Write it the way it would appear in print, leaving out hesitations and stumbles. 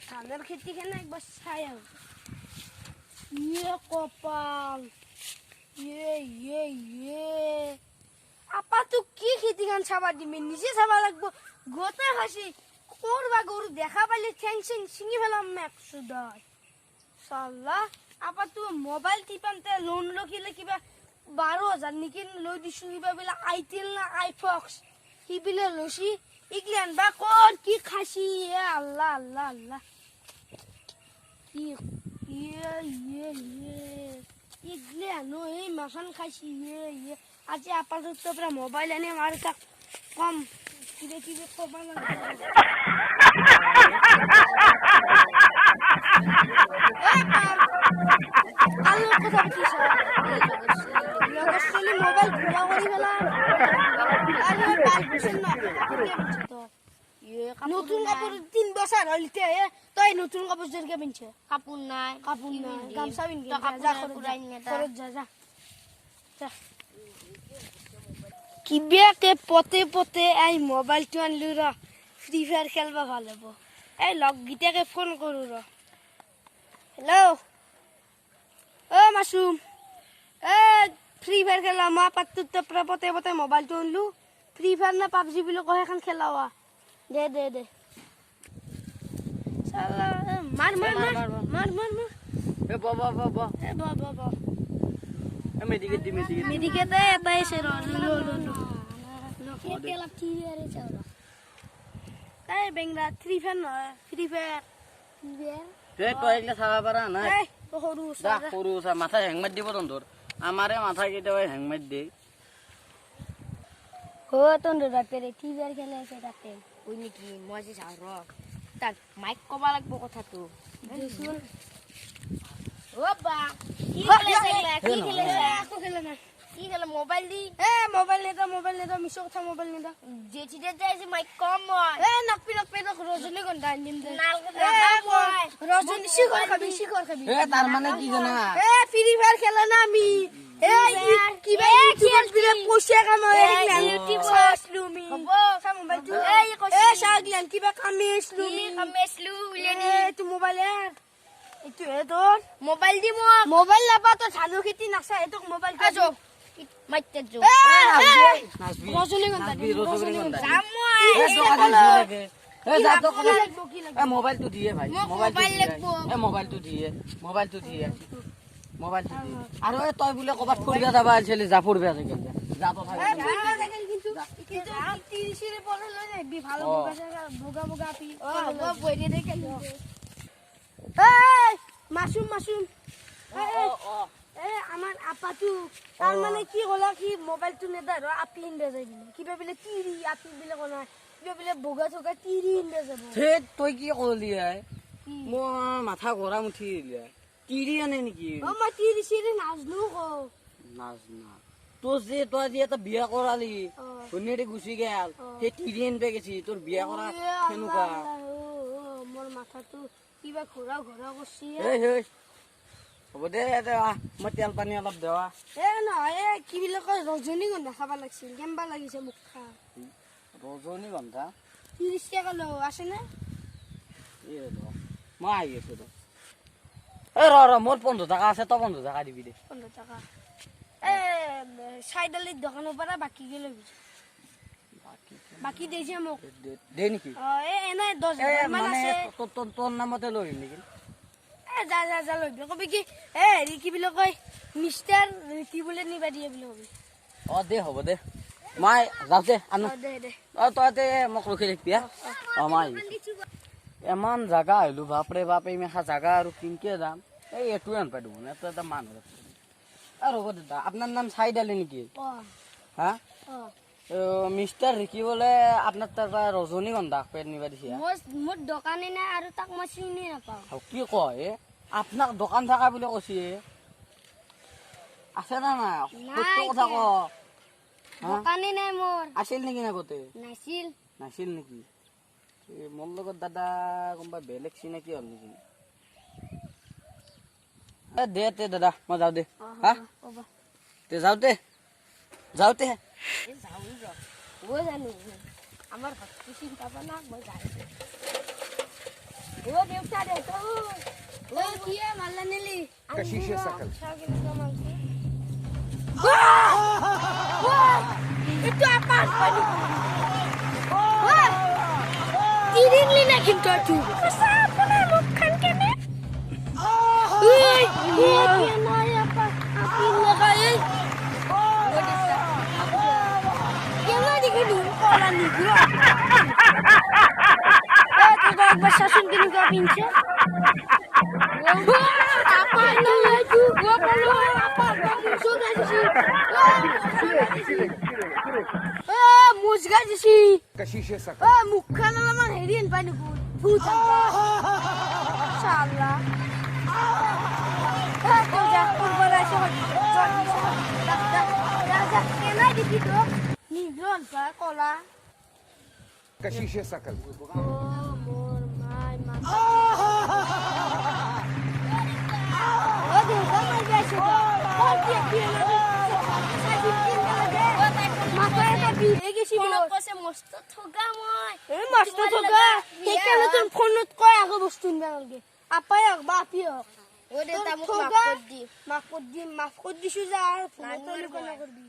ধানের খেতি খানে একবার ছাই ইয়ে কপাল ইয়ে আপা তো কি খেতি খান চাবা দিবি নিজে চাবা লাগবো গোতে খাসি করবা গরু দেখা পাইলে ঠ্যাং ঠ্যাং ছিঙি ফেলাম একশো দশ সাল্লাহ আপা তো মোবাইল টিপানতে লোন লখিলে কিবা 12,000 নিকি লৈ দিছো কিবা বোলে আইটেল না আইফক্স কি বিলে লসি ইগলেন বা কোন কি খাসি এ আল্লাহ আল্লাহ আল্লাহ কি ইগলেন এই মাছন খাসি আজি আপাতত পুরা মোবাইল এনে মার কম কিবে কিবে কবা না আলো কথা বলছিস লগসলি মোবাইল ঘুরা করি ফেলা আর এ পাল বুঝছেন না তো নতুন কাপড় 3 বছর হইলতে তাই নতুন কাপড় জেরকে বিনছে কাপড় নাই গামছা বিনকে যা পুরাই নেতা যা যা যা কিবিয়াকে পতে পতে এই মোবাইলটো আনলু র ফ্রি ফায়ার খেলবা ভাল হবো এই লগ গিটাকে ফোন করু র হ্যালো ও মাসুম এ ফ্রি ফায়ার খেলা মা পাত্তুত পতে পতে মোবাইলটো আনলু ফ্রি ফায়ার না পাবজি বলে কয় এখন খেলাওয়া দে সালা মার এ বাবা মেডিকে দে এটাই সে লো কেলা কি রে চাওরা এই বেংরা ফ্রি ফায়ার না ফ্রি ফায়ার তে তো এগুলা ছাড়া পারা না এই সরু মাথা হ্যাং মার দিব তোর আমারে মাথা কেটে হ্যাং মার দে ও তোন রাতে রে ফ্রি ফায়ার খেলে এসে রাতে ওই নাকি মজা যাও র তার মাইক কবা লাগবো কথা তো শুন ও বা কি খেলে না কি খেলে মোবাইল দি এ মোবাইল নেদা মিশো কথা মোবাইল নেদা যে চিটে যাইছে মাইক কম হয় এ নাকপি রজনীগন্ধা আনিম দে নাল কয় রজনী শিখর খাবি এ তার মানে কি জানা এ ফ্রি ফায়ার খেলা না আমি এ কিবা ইউটিউব দিলে পয়সা কামাই ইউটিউব আসলুমি হবো সা মোবাইল তু এই কইছি এ সাগলেন কিবা কামে আসলুমি কামেসলু উলেনি এ তু মোবাইল এতু এ তোর মোবাইল দি মোবাইল লাবা তো ধানু খেতি নাছা এতক মোবাইল আজো মাইতে জো নাচবি রজনীগন্ধা রজনীগন্ধা জামো এ যা তো এ মোবাইল তো দিয়ে ভাই মোবাইল লাগবো মোবাইল তো দিয়ে আৰু এ তই বোলে কবাত ফুৰিবা যাবা আছিলি যা ফুৰিবা যাব ভাই কিন্তু 30 রে পড়ে লই যাবি ভালো বোগা পি ও হবো বইরে দেখে এই মাসুম এ আমার আপাতু তার মানে কি হলো কি মোবাইলটো নেদা র আপি ইন্দে যাই কিবা বলে তিরি আপি বলে কোন কিবা বলে বোগা থকা তিরি ইন্দে যাব হে তই কি কলি আই মই মাথা গৰম উঠি দিলে তিৰি আনে নেকি ও মই তিৰি সিৰি নাজনু কো নাজ না তোৰ যে তই যে এটা বিয়া কৰালি শুনেৰে গুচি গেল সেই তিৰি আনবে গেছি তোৰ বিয়া কৰা কেনেকুৱা মোৰ মাথাটো কিবা ঘোৰা কৰছি এই হ'ব দে মই তেল পানী অলপ দেৱা এ নহয় কি বুলি কয় ৰজনীগন্ধা খাব লাগিছিল কেম্বা লাগিছে মোক খা ৰজনীগন্ধা 30 টাকা লো আছে না মই আহি আছো ৰ মোৰ 15 টকা আছে তই 15 টকা দিবি দে 15 টাকা এ সাইডালির দোকানের পৰা বাকি গেলে বাকি দেইছে মোক দে নেকি এ এনে 10 মান মানে আছে তোৰ নামতে লৈ নেকি এ যা লইবি কবি কি এ হেৰি কি বুলি কয় মিষ্টাৰ কি বুলি নিবা দিয়ে বুলি কবি দে হ'ব দে মই যাওঁ দে আনো দে তহঁতে মোক ৰখি থাকিবি মই এমান জাগা আহিলো বাপৰে বাপ ইমান জাগা আৰু কিনকে যাম এই এইটোৱে আনপাই দিব না এটা মানুহ আৰু হ'ব দাদা আপোনাৰ নাম চাইডালি নেকি হা মিষ্টাৰ ৰিকি বোলে আপোনাৰ তাৰ পৰা ৰজনীগন্ধা নিবা দিছে মোৰ দোকানে নাই আৰু তাক মই চিনি নাপাওঁ কি কয় আপোনাক দোকান থকা বুলি কৈছে আছে না নাই সত্য কথা ক দোকানে নাই মোৰ আছিল নেকি আগতে নাছিল নেকি মোৰ লগত দাদা কোনোবা বেলেগ চিনাকি হ'ল নেকি দে দাদা মই যাওঁ দে হা তে যাওঁতে যাও ও জানো আমার চিন্তা না মই যাই ও দেউতা দেউতা ও কি মাল্লা নিলি कशिश सकल itu apa wah tiring lina kinto tu apa na mukhan kene oi dia na ya pa api lagai kena dikenu kola ni bro tu dah bersasun kini kau pince apa na laju gua perlu apa sudah sih musga jisi कशिश सकल mukha na naman herian pa ni butan salah tu jakun bara sa daga kena dito ni drone pa kola कशिश सकल oh mor mai mama oh de gamai biasa oh dia na sa dikin na de mata eta bi egesi bolo কসে মস্ত ঠগা মই এই মস্ত থকা সেইকাৰণে তোৰ ফোনত কয় আকৌ বস্তু নিবা নালাগে আপাই হওক বা আপি হওক ও দেউতা মোক ঠগা, মাফ কৰি দি মাফ কৰি দিছো যা আৰু ফোনত নকৰবি